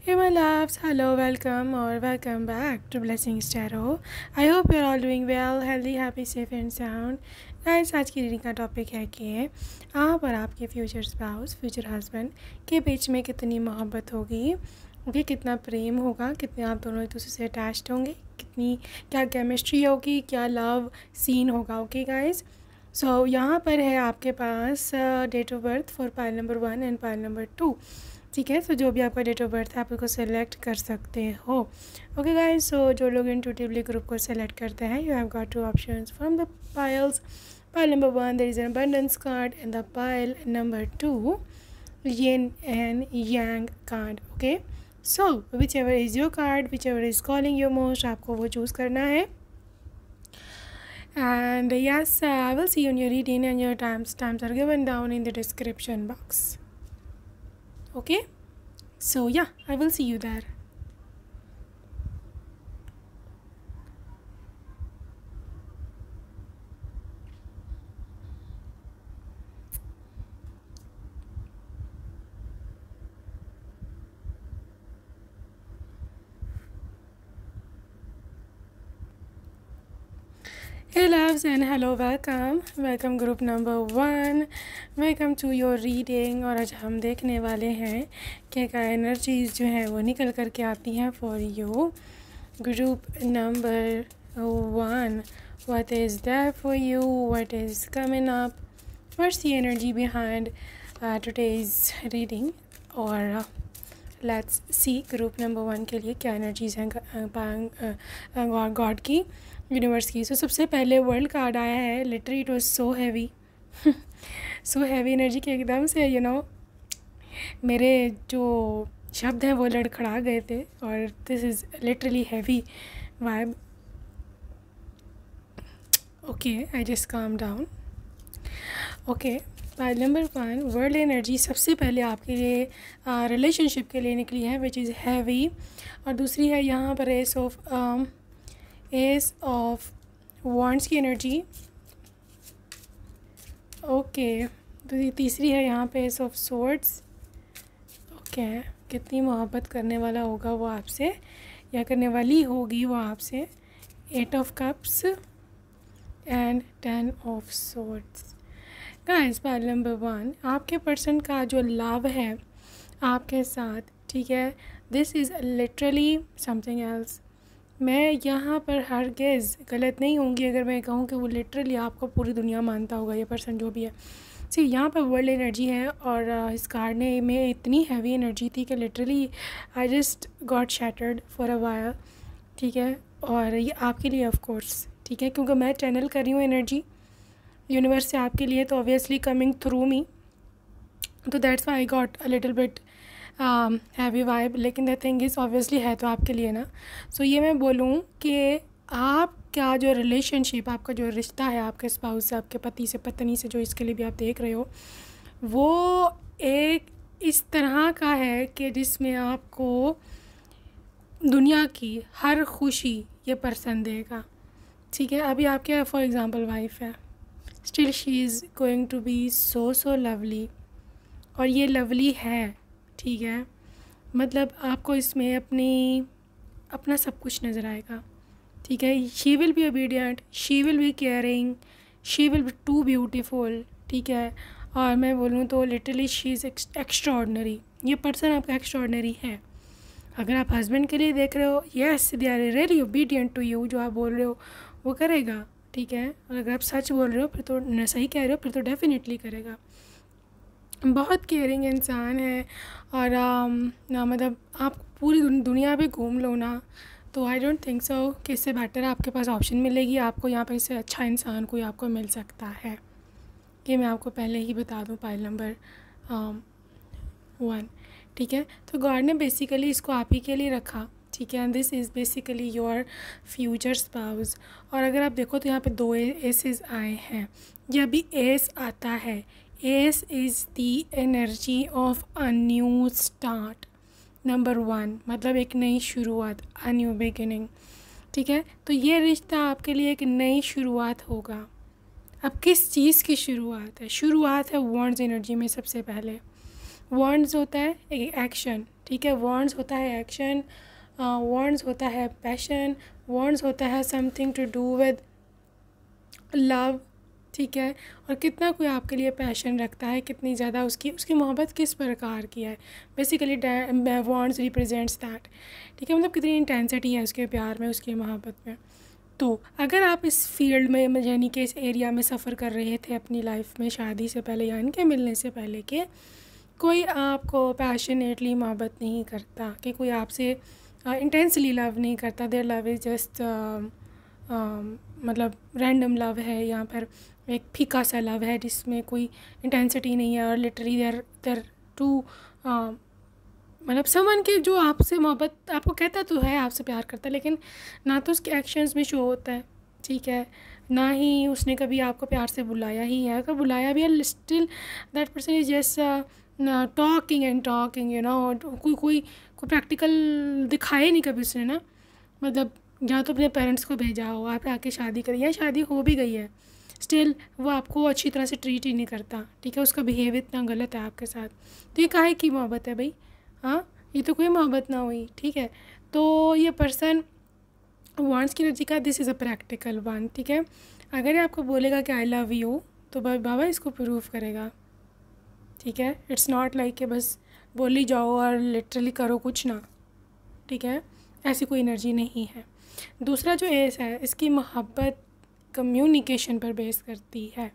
Hey my loves, hello, welcome or welcome back to Blessings Tarot. I hope you're all doing well, healthy, happy, safe and sound. Guys आज की reading का topic है कि आप और आपके future spouse, future husband के बीच में कितनी मोहब्बत होगी, ओके, कितना प्रेम होगा, कितने आप दोनों एक दूसरे से अटैच्ड होंगे, कितनी क्या केमिस्ट्री होगी, क्या लव सीन होगा। ओके गाइस, सो यहाँ पर है आपके पास date of birth for pile number 1 and pile number 2। ठीक है, सो जो भी आपका डेट ऑफ बर्थ है आप उसको सेलेक्ट कर सकते हो। ओके गाइस, सो जो लोग इंट्यूटिवली ग्रुप को सेलेक्ट करते हैं, you have got 2 options from the piles. Pile number 1 there is an abundance card and the pile number 2 yin and yang card। Okay, so whichever is your card, whichever is calling you most, आपको वो choose करना है। And yes, I will see you in your reading and your times are given down in the description box. Okay, so yeah, I will see you there. Hey loves and hello, welcome group number 1, welcome to your reading। और आज हम देखने वाले हैं क्या energies जो हैं वो निकल कर के आती हैं for you group number 1। What is there for you, what is coming up, what's the energy behind today's reading. और लेट्स सी ग्रुप नंबर 1 के लिए क्या एनर्जीज हैं गॉड की, यूनिवर्स की। सो सबसे पहले वर्ल्ड कार्ड आया है। Literally it was so heavy, so heavy energy के एकदम से मेरे जो शब्द हैं वो लड़खड़ा गए थे। और this is literally heavy vibe. Okay, I just calm down. Okay, pile number 1 world energy सबसे पहले आपके लिए रिलेशनशिप के लिए निकली है, विच इज़ हैवी। और दूसरी है यहाँ पर एस ऑफ वॉन्ड्स की एनर्जी। ओके, तो तीसरी है यहाँ पे एस ऑफ स्वॉर्ड्स। ओके, कितनी मोहब्बत करने वाला होगा वो आपसे या करने वाली होगी वो आपसे। 8 of cups and 10 of swords. Guys, pile number 1 आपके पर्सन का जो लव है आपके साथ, ठीक है, this is literally something else. मैं यहाँ पर हरगिज़ गलत नहीं होंगी अगर मैं कहूँ कि वो लिटरली आपको पूरी दुनिया मानता होगा, ये पर्सन जो भी है। सी, यहाँ पर वर्ल्ड एनर्जी है और इस कार्ड ने में इतनी हैवी एनर्जी थी कि literally I just got shattered for a wire. ठीक है, और ये आपके लिए ऑफ कोर्स, ठीक है, क्योंकि मैं चैनल कर रही हूँ एनर्जी यूनिवर्स से आपके लिए, तो ऑब्वियसली कमिंग थ्रू मी, तो that's why I got a little bit heavy vibe. लेकिन द थिंग इज़ ऑब्वियसली है तो आपके लिए ना। सो ये मैं बोलूँ कि आपका जो रिलेशनशिप, आपका जो रिश्ता है आपके स्पाउस से, आपके पति से, पत्नी से, जो इसके लिए भी आप देख रहे हो, वो एक इस तरह का है कि जिसमें आपको दुनिया की हर खुशी ये पर्सन देगा। ठीक है, अभी आपके फॉर एग्ज़ाम्पल वाइफ है, still she is going to be so lovely, और ये लवली है। ठीक है, मतलब आपको इसमें अपना सब कुछ नज़र आएगा। ठीक है, she will be obedient, she will be caring, she will be too beautiful. ठीक है, और मैं बोलूँ तो लिटरली शी इज़ एक्स्ट्रॉर्डनरी। ये पर्सन आपका एक्स्ट्रॉर्डनरी है। अगर आप हस्बैंड के लिए देख रहे हो, yes they are really obedient to you, जो आप बोल रहे हो वो करेगा। ठीक है, और अगर आप सच बोल रहे हो फिर तो सही कह रहे हो, फिर तो डेफिनेटली करेगा। बहुत केयरिंग इंसान है। और मतलब आप पूरी दुनिया पे घूम लो ना, तो आई डोंट थिंक सो कि इससे बेटर आपके पास ऑप्शन मिलेगी आपको यहाँ पर, इससे अच्छा इंसान कोई आपको मिल सकता है। ये मैं आपको पहले ही बता दूँ पाइल नंबर 1। ठीक है, तो गॉड ने बेसिकली इसको आप ही के लिए रखा। ठीक है, and this is basically your future spouse. और अगर आप देखो तो यहाँ पे 2 एसेस आए हैं। जब भी एस आता है, S is the energy of a new start. Number 1 मतलब एक नई शुरुआत, अ न्यू बिगिनिंग। ठीक है, तो ये रिश्ता आपके लिए एक नई शुरुआत होगा। अब किस चीज़ की शुरुआत है? शुरुआत है वॉन्ड्स एनर्जी में। सबसे पहले वॉन्ड्स होता है एक एक्शन, ठीक है। वांट्स होता है एक्शन, वांट्स होता है पैशन, वांट्स होता है something to do with love, ठीक है। और कितना कोई आपके लिए पैशन रखता है, कितनी ज़्यादा उसकी मोहब्बत किस प्रकार की है, बेसिकली वांट्स रिप्रेजेंट्स दैट, ठीक है। मतलब कितनी इंटेंसिटी है उसके प्यार में, उसकी मोहब्बत में। तो अगर आप इस फील्ड में यानी कि इस एरिया में सफ़र कर रहे थे अपनी लाइफ में शादी से पहले या इनके मिलने से पहले कि कोई आपको पैशनेटली मोहब्बत नहीं करता, कि कोई आपसे इंटेंसली लव नहीं करता, देयर लव इज़ जस्ट मतलब रैंडम लव है, यहाँ पर एक फीका सा लव है जिसमें कोई इंटेंसिटी नहीं है, और लिटरली देयर टू मतलब समवन के जो आपसे मोहब्बत आपको कहता तो है आपसे प्यार करता है, लेकिन ना तो उसके एक्शंस में शो होता है, ठीक है, ना ही उसने कभी आपको प्यार से बुलाया ही है। अगर बुलाया भी है still that person is just talking and talking, you know, कोई प्रैक्टिकल दिखाए नहीं कभी उसने ना। मतलब या तो अपने पेरेंट्स को भेजा हो, आप आके शादी करिए, या शादी हो भी गई है, स्टिल वो आपको अच्छी तरह से ट्रीट ही नहीं करता, ठीक है। उसका बिहेव इतना गलत है आपके साथ, तो ये काहे की मोहब्बत है भाई? हाँ, ये तो कोई मोहब्बत ना हुई, ठीक है। तो ये पर्सन वांट्स की एनर्जी का this is a practical one, ठीक है। अगर ये आपको बोलेगा कि आई लव यू, तो बाबा इसको प्रूव करेगा, ठीक है। इट्स नॉट लाइक कि बस बोल ही जाओ और लिटरली करो कुछ ना, ठीक है। ऐसी कोई एनर्जी नहीं है। दूसरा जो एस है, इसकी मोहब्बत कम्युनिकेशन पर बेस करती है।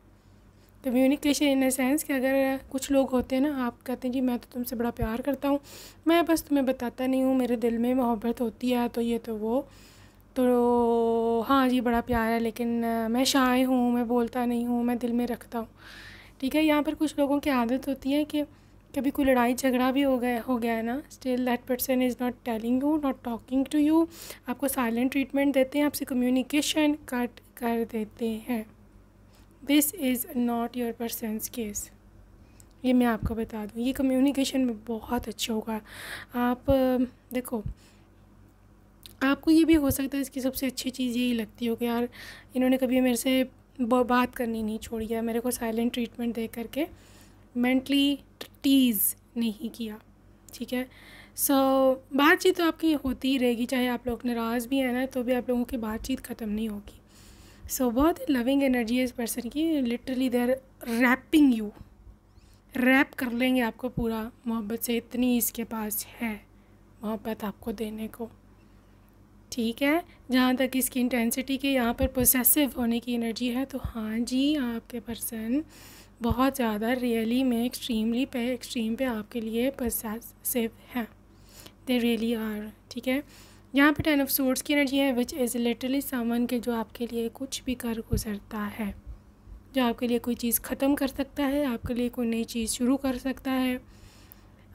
कम्युनिकेशन इन द सेंस कि अगर कुछ लोग होते हैं ना, आप कहते हैं जी मैं तो तुमसे बड़ा प्यार करता हूँ, मैं बस तुम्हें बताता नहीं हूँ, मेरे दिल में मोहब्बत होती है, तो ये तो वो, तो हाँ जी बड़ा प्यार है, लेकिन मैं शाय हूँ, मैं बोलता नहीं हूँ, मैं दिल में रखता हूँ, ठीक है। यहाँ पर कुछ लोगों की आदत होती है कि कभी कोई लड़ाई झगड़ा भी हो गया है ना, still that person is not telling you, not talking to you, आपको साइलेंट ट्रीटमेंट देते हैं, आपसे कम्युनिकेशन कट कर देते हैं। This is not your person's case, ये मैं आपको बता दूँ। ये कम्युनिकेशन में बहुत अच्छा होगा। आप देखो, आपको ये भी हो सकता है इसकी सबसे अच्छी चीज़ यही लगती हो कि यार इन्होंने कभी मेरे से बात करनी नहीं छोड़ी है, मेरे को साइलेंट ट्रीटमेंट दे करके मेंटली टीज़ नहीं किया, ठीक है। सो बातचीत तो आपकी होती ही रहेगी, चाहे आप लोग नाराज़ भी हैं ना, तो भी आप लोगों की बातचीत ख़त्म नहीं होगी। सो बहुत ही लविंग एनर्जी है इस पर्सन की, literally they are wrapping you, wrap कर लेंगे आपको पूरा मोहब्बत से, इतनी इसके पास है मोहब्बत आपको देने को, ठीक है। जहाँ तक इसकी इंटेंसिटी के यहाँ पर पोसेसिव होने की एनर्जी है, तो हाँ जी आपके पर्सन बहुत ज़्यादा रियली में एक्सट्रीम पे आपके लिए पोसेसिव हैं, दे रियली आर, ठीक है। यहाँ पे 10 ऑफ सोर्ड्स की एनर्जी है, विच इज़ लिटरली समवन के जो आपके लिए कुछ भी कर गुजरता है, जो आपके लिए कोई चीज़ ख़त्म कर सकता है, आपके लिए कोई नई चीज़ शुरू कर सकता है।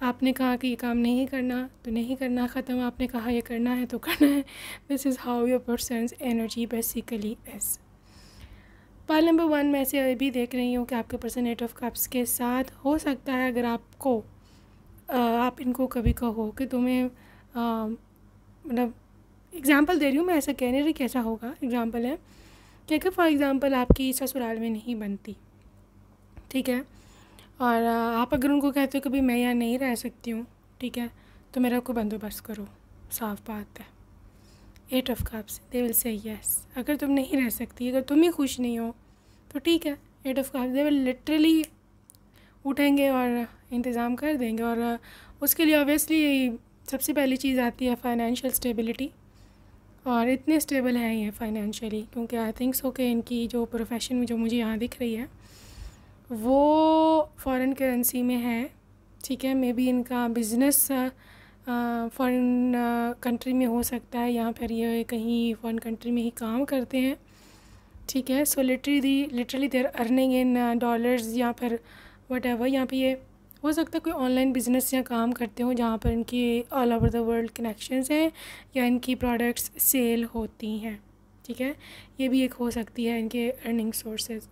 आपने कहा कि ये काम नहीं करना तो नहीं करना, ख़त्म। आपने कहा ये करना है तो करना है। This is how your persons energy basically is. Pile number 1 में से अभी देख रही हूँ कि आपके पर्सन 8 ऑफ कप्स के साथ हो सकता है, अगर आपको आप इनको कभी कहो कि तुम्हें मतलब एग्ज़ाम्पल दे रही हूँ मैं, ऐसा कह नहीं रही कैसा होगा, एग्ज़ाम्पल है कि अगर फॉर एग्ज़ाम्पल आपकी ससुराल में नहीं बनती, ठीक है, और आप अगर उनको कहते हो कि भाई मैं यहाँ नहीं रह सकती हूँ, ठीक है, तो मेरा कोई बंदोबस्त करो, साफ बात है। 8 of cups, they will say yes. अगर तुम नहीं रह सकती, अगर तुम ही खुश नहीं हो तो ठीक है, 8 of cups they will literally उठेंगे और इंतज़ाम कर देंगे। और उसके लिए ऑब्वियसली सबसे पहली चीज़ आती है फाइनेंशियल स्टेबिलिटी, और इतने स्टेबल हैं ये फाइनेंशियली, क्योंकि आई थिंक सो कि इनकी जो प्रोफेशन में जो मुझे यहाँ दिख रही है वो फॉरेन करेंसी में है, ठीक है। मे बी इनका बिज़नेस फॉरेन कंट्री में हो सकता है, यहाँ पर ये कहीं फॉरेन कंट्री में ही काम करते हैं, ठीक है। So literally there earning in dollars, यहाँ पर वट एवर, यहाँ पे ये हो सकता है कोई ऑनलाइन बिजनेस या काम करते हो जहाँ पर इनकी all over the world connections हैं, या इनकी प्रोडक्ट्स सेल होती हैं, ठीक है। ये भी एक हो सकती है इनके अर्निंग सोर्सेज।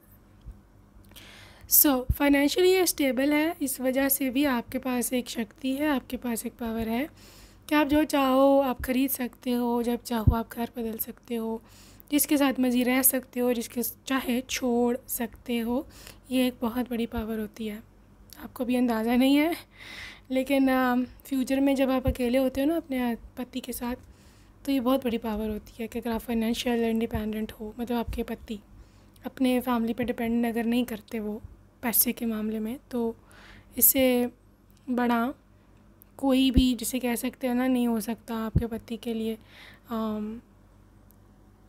सो फाइनेंशियली ये स्टेबल है, इस वजह से भी आपके पास एक शक्ति है, आपके पास एक पावर है कि आप जो चाहो आप ख़रीद सकते हो, जब चाहो आप घर बदल सकते हो, जिसके साथ मर्जी रह सकते हो, जिसके चाहे छोड़ सकते हो। ये एक बहुत बड़ी पावर होती है, आपको भी अंदाज़ा नहीं है, लेकिन फ्यूचर में जब आप अकेले होते हो ना अपने पति के साथ, तो ये बहुत बड़ी पावर होती है कि अगर आप फाइनेंशियल इंडिपेंडेंट हो, मतलब आपके पति अपने फैमिली पे डिपेंड अगर नहीं करते वो पैसे के मामले में, तो इससे बड़ा कोई भी जिसे कह सकते हैं ना नहीं हो सकता आपके पति के लिए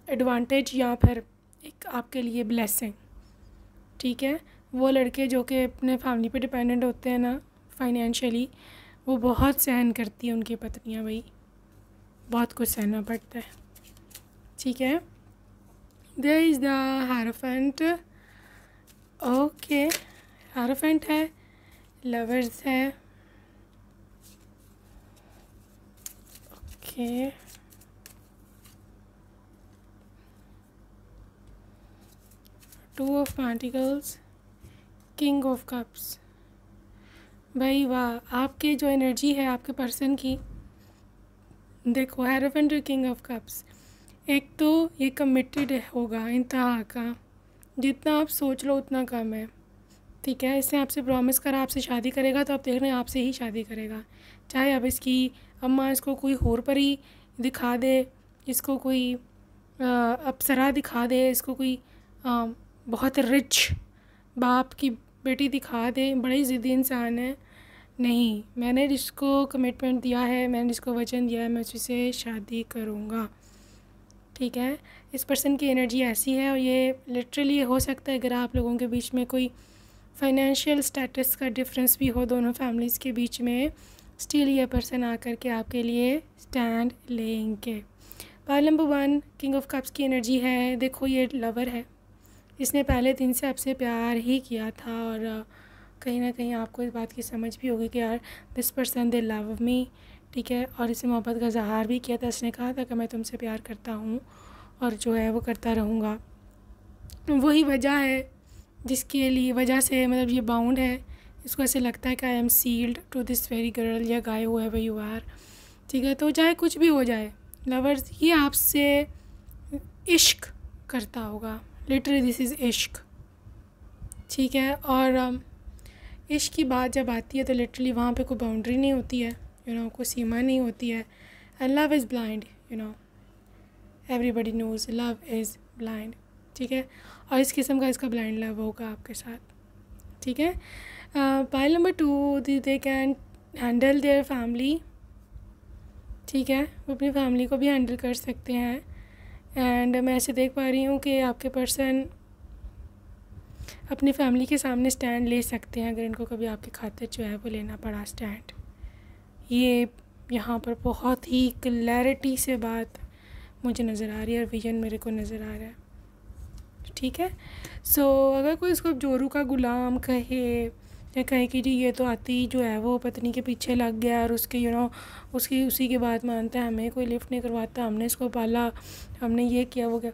एडवांटेज या फिर एक आपके लिए ब्लेसिंग। ठीक है, वो लड़के जो कि अपने फैमिली पे डिपेंडेंट होते हैं ना फाइनेंशियली, वो बहुत सहन करती है उनकी पत्नियां, भाई बहुत कुछ सहना पड़ता है। ठीक है, there is the hierophant. Okay, hierophant है, लवर्स है। Okay, two of pentacles, king of cups. भाई वाह, आपके जो एनर्जी है आपके पर्सन की, देखो हायरोफेंट और किंग ऑफ कप्स। एक तो ये कमिटेड होगा इंतहा का, जितना आप सोच लो उतना कम है। ठीक है, इसने आपसे प्रॉमिस करा आपसे शादी करेगा, तो आप देख रहे हैं आपसे ही शादी करेगा। चाहे अब इसकी अम्मा इसको कोई होर परी दिखा दे, इसको कोई अप्सरा दिखा दे, इसको कोई बहुत रिच बाप की बेटी दिखा दे, बड़ी ज़िद्दी इंसान है, नहीं, मैंने जिसको कमिटमेंट दिया है, मैंने जिसको वचन दिया है, मैं उससे शादी करूँगा। ठीक है, इस पर्सन की एनर्जी ऐसी है, और ये लिटरली हो सकता है अगर आप लोगों के बीच में कोई फाइनेंशियल स्टेटस का डिफरेंस भी हो दोनों फैमिलीज़ के बीच में, स्टिल ये पर्सन आकर के आपके लिए स्टैंड लेंगे। Pile number 1 king of cups की एनर्जी है। देखो ये लवर है, इसने पहले दिन से आपसे प्यार ही किया था, और कहीं ना कहीं आपको इस बात की समझ भी होगी कि यार this person they love me. ठीक है, और इसे मोहब्बत का इज़हार भी किया था, इसने कहा था कि मैं तुमसे प्यार करता हूँ और जो है वो करता रहूँगा। वही वजह है जिसके लिए वजह से मतलब ये बाउंड है, इसको ऐसे लगता है कि I am sealed to this very girl या गाय हुआ है वही यू आर। ठीक है, तो चाहे कुछ भी हो जाए, लवर्स ये आपसे इश्क करता होगा, लिटरली दिस इज़ इश्क। ठीक है, और इश्क की बात जब आती है तो लिटरली वहाँ पे कोई बाउंड्री नहीं होती है, कोई सीमा नहीं होती है। And love is blind, everybody knows love is blind. ठीक है, और इस किस्म का इसका ब्लाइंड लव होगा आपके साथ। ठीक है, pile number 2 they can handle their family. ठीक है, वो अपनी फैमिली को भी हैंडल कर सकते हैं। एंड मैं ऐसे देख पा रही हूँ कि आपके पर्सन अपनी फैमिली के सामने स्टैंड ले सकते हैं अगर इनको कभी आपकी खातिर जो है वो लेना पड़ा स्टैंड। ये यहाँ पर बहुत ही क्लैरिटी से बात मुझे नज़र आ रही है और विजन मेरे को नज़र आ रहा है। ठीक है, सो अगर कोई इसको जोरू का गुलाम कहे या कहे कि जी ये तो आती जो है वो पत्नी के पीछे लग गया और उसके उसकी उसी की बात मानता है, हमें कोई लिफ्ट नहीं करवाता, हमने इसको पाला, हमने ये किया वो किया,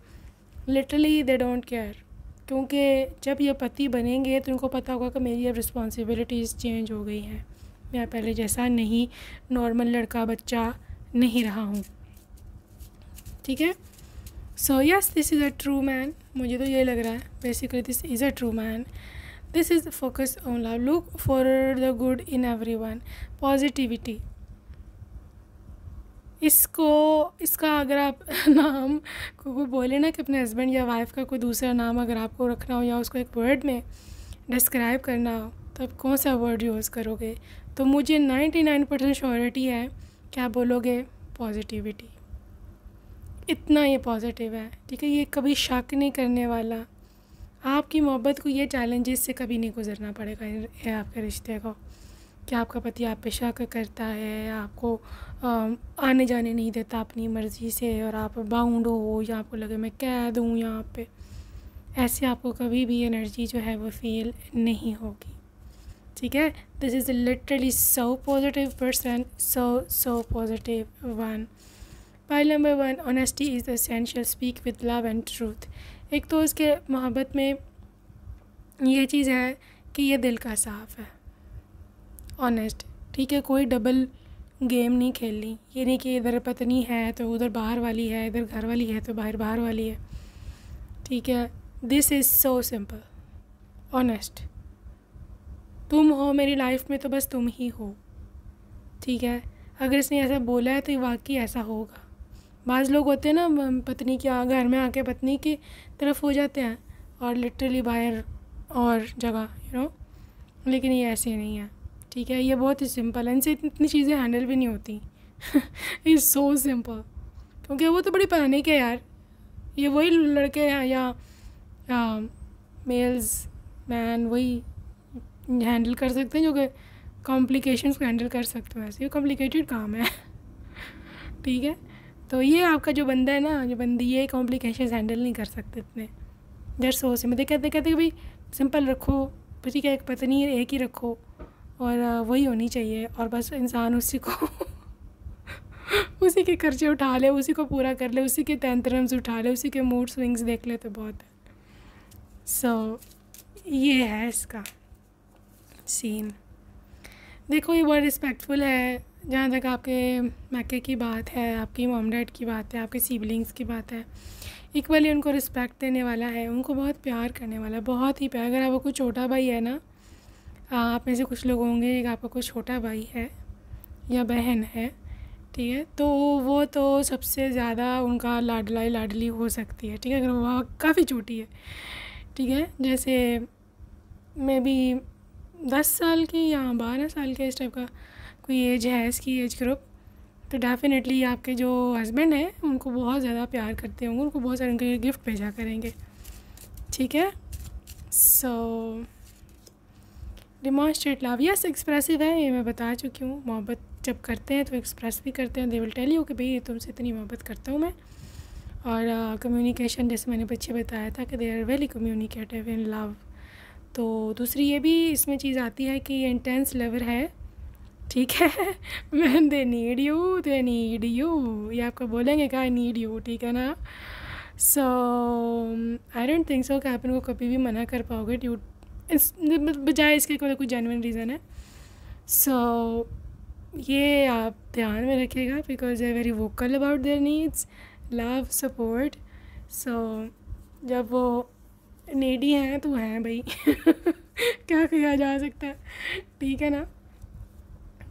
लिटरली दे डोंट केयर। क्योंकि जब ये पति बनेंगे तो उनको पता होगा कि मेरी अब रिस्पॉन्सिबिलिटीज़ चेंज हो गई हैं, मैं पहले जैसा नहीं नॉर्मल लड़का बच्चा नहीं रहा हूँ। ठीक है, so yes this is a true man, मुझे तो ये लग रहा है basically this is a true man. This is focus on love, look for the good in everyone, positivity. इसका अगर आप नाम को बोले ना कि अपने हस्बैंड या वाइफ का कोई दूसरा नाम अगर आपको रखना हो या उसको एक वर्ड में डिस्क्राइब करना हो तो आप कौन सा वर्ड यूज़ करोगे? तो मुझे 99% श्योरिटी है कि आप बोलोगे पॉजिटिविटी। इतना ये पॉजिटिव है। ठीक है, ये कभी शक नहीं करने वाला, आपकी मोहब्बत को ये चैलेंजेस से कभी नहीं गुजरना पड़ेगा आपके रिश्ते को, कि आपका पति आप पे शक करता है, आपको आने जाने नहीं देता अपनी मर्ज़ी से और आप बाउंड हो या आपको लगे मैं कैद हूँ यहाँ पे, ऐसे आपको कभी भी एनर्जी जो है वो फील नहीं होगी। ठीक है, this is literally so positive person, so positive one. Pile number 1 honesty is essential, speak with love and truth. एक तो इसके मोहब्बत में ये चीज़ है कि ये दिल का साफ़ है, ऑनेस्ट। ठीक है, कोई डबल गेम नहीं खेलनी, ये नहीं कि इधर पत्नी है तो उधर बाहर वाली है, इधर घर वाली है तो बाहर वाली है। ठीक है, this is so simple, honest. तुम हो मेरी लाइफ में तो बस तुम ही हो, ठीक है, अगर इसने ऐसा बोला है तो ये वाकई ऐसा होगा। बाज़ लोग होते हैं ना, पत्नी के घर में आके पत्नी की तरफ हो जाते हैं और लिटरली बाहर और जगह लेकिन ये ऐसे नहीं है। ठीक है, ये बहुत ही सिंपल है, इनसे इतनी चीज़ें हैंडल भी नहीं होती। इज़ सो सिंपल, क्योंकि वो तो बड़ी पैनिक है यार। ये वही लड़के हैं या मेल्स मैन वही हैंडल कर सकते हैं जो कि कॉम्प्लिकेशंस को हैंडल कर सकते हैं। ऐसे ये कॉम्प्लिकेटेड काम है। ठीक है, तो ये आपका जो बंदा है ना, जो बंदी, ये कॉम्प्लिकेशंस हैंडल नहीं कर सकते इतने। जस्ट सो से मतलब कहते कि भाई सिंपल रखो, ठीक है, एक पत्नी एक ही रखो और वही होनी चाहिए, और बस इंसान उसी को उसी के खर्चे उठा ले, उसी को पूरा कर ले, उसी के टेंट्रम्स उठा ले, उसी के मूड स्विंग्स देख ले तो बहुत है। सो ये है इसका सीन। देखो ये बहुत रिस्पेक्टफुल है, जहाँ तक आपके मैके की बात है, आपकी मॉम डैड की बात है, आपके सिबलिंग्स की बात है, इक्वली उनको रिस्पेक्ट देने वाला है, उनको बहुत प्यार करने वाला है, बहुत ही प्यार। अगर आपका कोई छोटा भाई है ना, आप में से कुछ लोग होंगे कि आपका कोई छोटा भाई है या बहन है, ठीक है, तो वो तो सबसे ज़्यादा उनका लाडली हो सकती है। ठीक है, अगर वो काफ़ी छोटी है, ठीक है, जैसे मे बी 10 साल की या 12 साल के इस टाइप का कोई एज है, इसकी एज ग्रुप, तो डेफिनेटली आपके जो हस्बैंड हैं उनको बहुत ज़्यादा प्यार करते होंगे, उनको बहुत सारे उनके गिफ्ट भेजा करेंगे। ठीक है, सो डिमॉन्स्ट्रेट लव, यस एक्सप्रेसिव है, ये मैं बता चुकी हूँ। मोहब्बत जब करते हैं तो एक्सप्रेस भी करते हैं, दे विल टेल यू कि भाई तुमसे इतनी मोहब्बत करता हूँ मैं। और कम्युनिकेशन जैसे मैंने पीछे बताया था कि they are very communicative in love. तो दूसरी ये भी इसमें चीज़ आती है कि ये इंटेंस लवर है। ठीक है, व्हेन दे नीड यू ये आपको बोलेंगे क्या, आई नीड यू, ठीक है ना। सो आई डोंट थिंक सो कि आप इनको कभी भी मना कर पाओगे ड्यू बजाय इसके कोई जेन्युइन रीज़न है। सो ये आप ध्यान में रखिएगा, because they are very vocal about their needs, love, support. So जब वो नीडी हैं तो हैं भाई। क्या किया जा सकता है, ठीक है ना,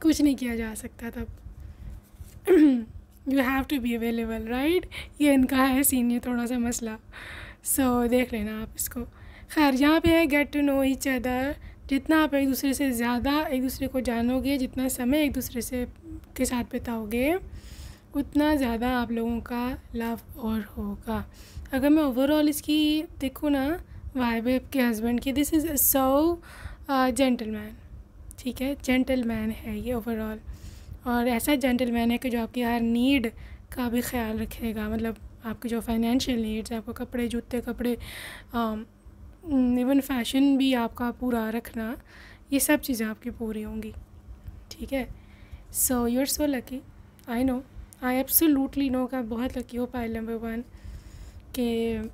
कुछ नहीं किया जा सकता तब। You have to be available, right. ये इनका है सीन, ये थोड़ा सा मसला। सो देख लेना आप इसको। खैर यहाँ पे है get to know each other. जितना आप एक दूसरे से ज़्यादा एक दूसरे को जानोगे, जितना समय एक दूसरे से के साथ बिताओगे, उतना ज़्यादा आप लोगों का लव और होगा। अगर मैं ओवरऑल इसकी देखूँ ना वाइब के हस्बैंड की, दिस इज़ सो जेंटलमैन। ठीक है, जेंटलमैन है ये ओवरऑल, और ऐसा जेंटलमैन है कि जो आपकी हर नीड का भी ख्याल रखेगा। मतलब आपकी जो फाइनेंशियल नीड्स, आपको कपड़े, जूते, कपड़े, इवन फैशन भी आपका पूरा रखना, ये सब चीज़ें आपकी पूरी होंगी। ठीक है, so you are so lucky, I know, I absolutely know का बहुत लकी हो पाइल नंबर 1 कि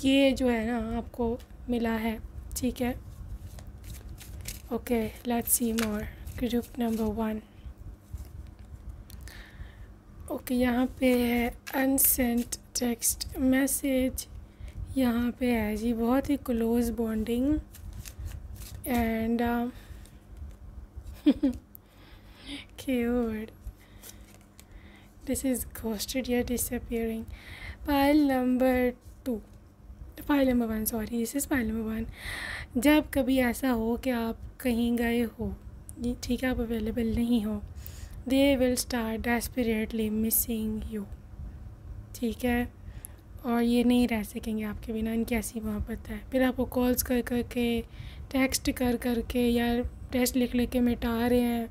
ये जो है ना आपको मिला है। ठीक है, okay, let's see more. Group number 1, okay, यहाँ पे है अनसेंट टेक्स्ट मैसेज, यहाँ पे है जी बहुत ही close bonding and cute, this is ghosted या disappearing. File number 2, file number 1, sorry, this is file number 1। जब कभी ऐसा हो कि आप कहीं गए हो, ठीक है, आप अवेलेबल नहीं हो, they will start desperately missing you. ठीक है, और ये नहीं रह सकेंगे आपके बिना, इनकी ऐसी मोहब्बत है। फिर आपको कॉल्स कर कर के, टेक्स्ट कर कर के, या टेक्स्ट लिख लिख के मिटा रहे हैं।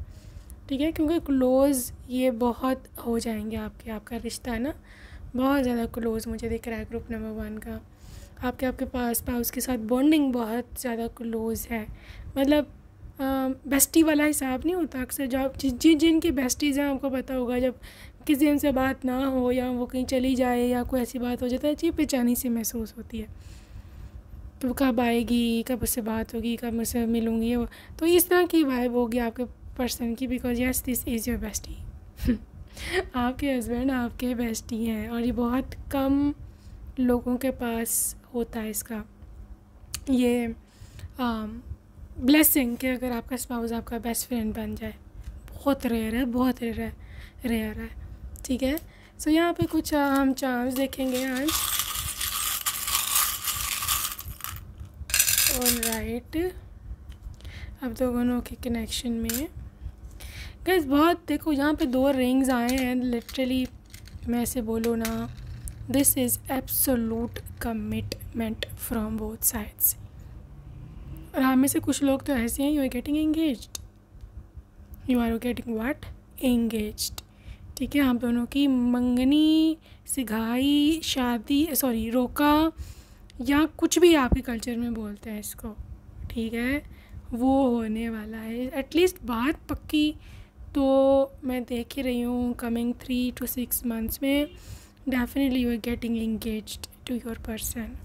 ठीक है, क्योंकि क्लोज़ ये बहुत हो जाएंगे आपका रिश्ता है ना बहुत ज़्यादा क्लोज़ मुझे दिख रहा है ग्रुप नंबर 1 का। आपके पास स्पाउस के साथ बॉन्डिंग बहुत ज़्यादा क्लोज़ है। मतलब बेस्टी वाला हिसाब नहीं होता अक्सर, जो आप जिनकी बेस्टीज़ हैं आपको पता होगा, जब किसी दिन से बात ना हो या वो कहीं चली जाए या कोई ऐसी बात हो जाता है, अजीब बेचैनी सी महसूस होती है। तो कब आएगी, कब उससे बात होगी, कब मुझसे मिलूँगी, वो तो इस तरह की वाइब होगी आपके पर्सन की। Because yes, this is your bestie. आपके हस्बैंड आपके बेस्टी हैं, और ये बहुत कम लोगों के पास होता है इसका ये ब्लेसिंग कि अगर आपका स्पाउस आपका बेस्ट फ्रेंड बन जाए। बहुत रेयर है, बहुत रेयर है। ठीक है, सो यहाँ पे कुछ हम चार्म्स देखेंगे आज। ऑलराइट, अब दोनों के कनेक्शन में गाइस बहुत देखो, यहाँ पे 2 रिंग्स आए हैं। लिटरली मैं ऐसे बोलूँ ना, this is absolute commitment from both sides. और हम में से कुछ लोग तो ऐसे हैं, you are getting engaged, you are getting what, engaged. ठीक है, हम दोनों की मंगनी, सिगाई, शादी, सॉरी रोका, या कुछ भी आपके कल्चर में बोलते हैं इसको, ठीक है, वो होने वाला है। एटलीस्ट बात पक्की तो मैं देख ही रही हूँ, कमिंग 3 to 6 months में definitely you are getting engaged to your person.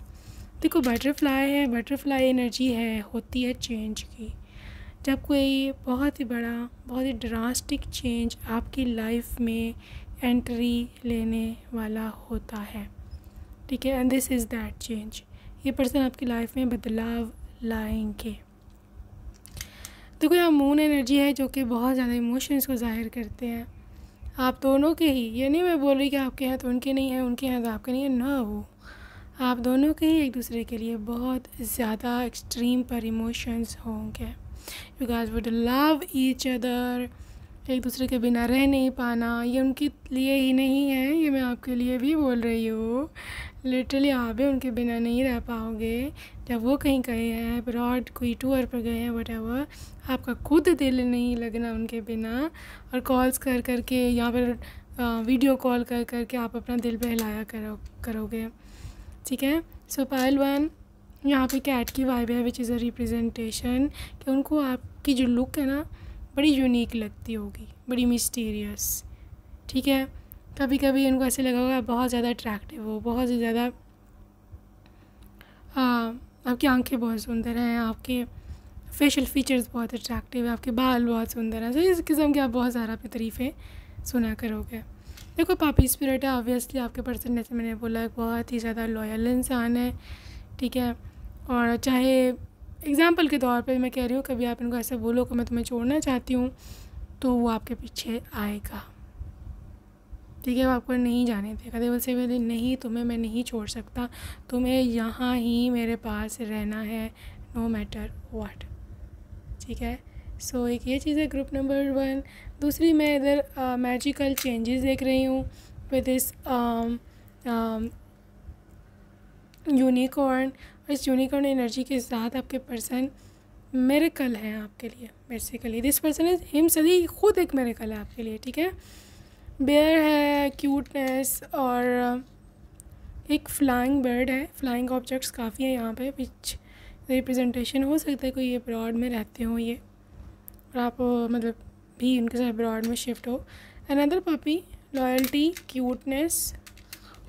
देखो बटरफ्लाई है, बटरफ्लाई एनर्जी है, होती है चेंज की। जब कोई बहुत ही बड़ा, बहुत ही ड्रास्टिक चेंज आपकी लाइफ में एंट्री लेने वाला होता है, ठीक है, and this is that change. ये पर्सन आपकी लाइफ में बदलाव लाएंगे। देखो यहाँ मून एनर्जी है जो कि बहुत ज़्यादा इमोशंस को ज़ाहिर करते हैं। आप दोनों के ही, ये नहीं मैं बोल रही कि आपके हैं तो उनके नहीं है, उनके हैं तो आपके नहीं है, ना, वो आप दोनों के ही एक दूसरे के लिए बहुत ज़्यादा एक्सट्रीम पर इमोशंस होंगे। You guys would love each other, एक दूसरे के बिना रह नहीं पाना। ये उनके लिए ही नहीं है, ये मैं आपके लिए भी बोल रही हूँ। लिटरली आप भी उनके बिना नहीं रह पाओगे। जब वो कहीं गए हैं अब्रॉड, कोई टूर पर गए हैं, व्हाटएवर, आपका खुद दिल नहीं लगना उनके बिना। और कॉल्स कर कर के, यहाँ पर वीडियो कॉल कर कर के आप अपना दिल बहलाया करोगे। ठीक है, सो पाइल 1 यहाँ पे कैट की वाइब है, विच इज़ अ रिप्रेजेंटेशन कि उनको आपकी जो लुक है ना बड़ी यूनिक लगती होगी, बड़ी मिस्टीरियस। ठीक है, कभी कभी उनको ऐसे लगा होगा बहुत ज़्यादा अट्रैक्टिव हो, बहुत ही ज़्यादा, आपकी आंखें बहुत सुंदर हैं, आपके फेशियल फीचर्स बहुत अट्रैक्टिव है, आपके बाल बहुत सुंदर हैं। तो इस किस्म के आप बहुत ज़्यादा अपनी तारीफ़ें सुना करोगे। देखो पापी स्पिरिट है, ऑब्वियसली आपके पर्सन, जैसे मैंने बोला, बहुत ही ज़्यादा लॉयल इंसान है। ठीक है, और चाहे एग्ज़ाम्पल के तौर पे मैं कह रही हूँ, कभी आप इनको ऐसा बोलो कि मैं तुम्हें छोड़ना चाहती हूँ, तो वो आपके पीछे आएगा। ठीक है, वो आपको नहीं जाने देगा। देवल से बोले नहीं, तुम्हें मैं नहीं छोड़ सकता, तुम्हें यहाँ ही मेरे पास रहना है, नो मैटर व्हाट। ठीक है, सो एक ये चीज़ है ग्रुप नंबर 1। दूसरी मैं इधर मैजिकल चेंजेस देख रही हूँ विद दिस यूनिकॉर्न। और इस यूनिकॉर्न एनर्जी के साथ आपके पर्सन मिरेकल है आपके लिए। Basically this person is himself, ही खुद एक मिरेकल है आपके लिए। ठीक है, बेयर है, क्यूटनेस, और एक फ्लाइंग बर्ड है। फ्लाइंग ऑब्जेक्ट्स काफ़ी है यहाँ पे, विच रिप्रेजेंटेशन हो सकता है कोई अब्रॉड में रहते हो ये, और आप मतलब भी उनके साथ अब्रॉड में शिफ्ट हो। अनदर पपी, लॉयल्टी, क्यूटनेस,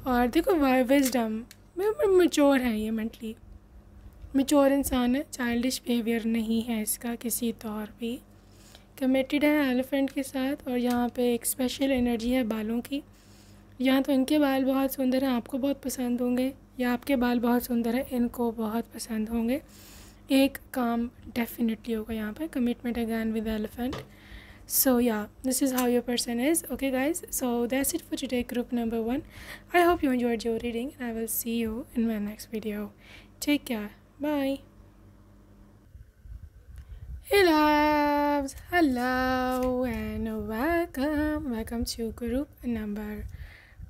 और देखो विजडम, मैच्योर है ये, मेंटली मैच्योर इंसान है, चाइल्डिश बिहेवियर नहीं है इसका किसी तौर भी। कमिटेड है एलिफेंट के साथ। और यहाँ पे एक स्पेशल एनर्जी है बालों की। यहाँ तो इनके बाल बहुत सुंदर हैं, आपको बहुत पसंद होंगे, या आपके बाल बहुत सुंदर है, इनको बहुत पसंद होंगे। एक काम डेफिनेटली होगा यहाँ पर, commitment again with elephant. So yeah, this is how your person is. Okay guys, so that's it for today, group number 1. I hope you enjoyed your reading, and I will see you in my next video. Take care. Bye. Hey loves, hello and welcome to group number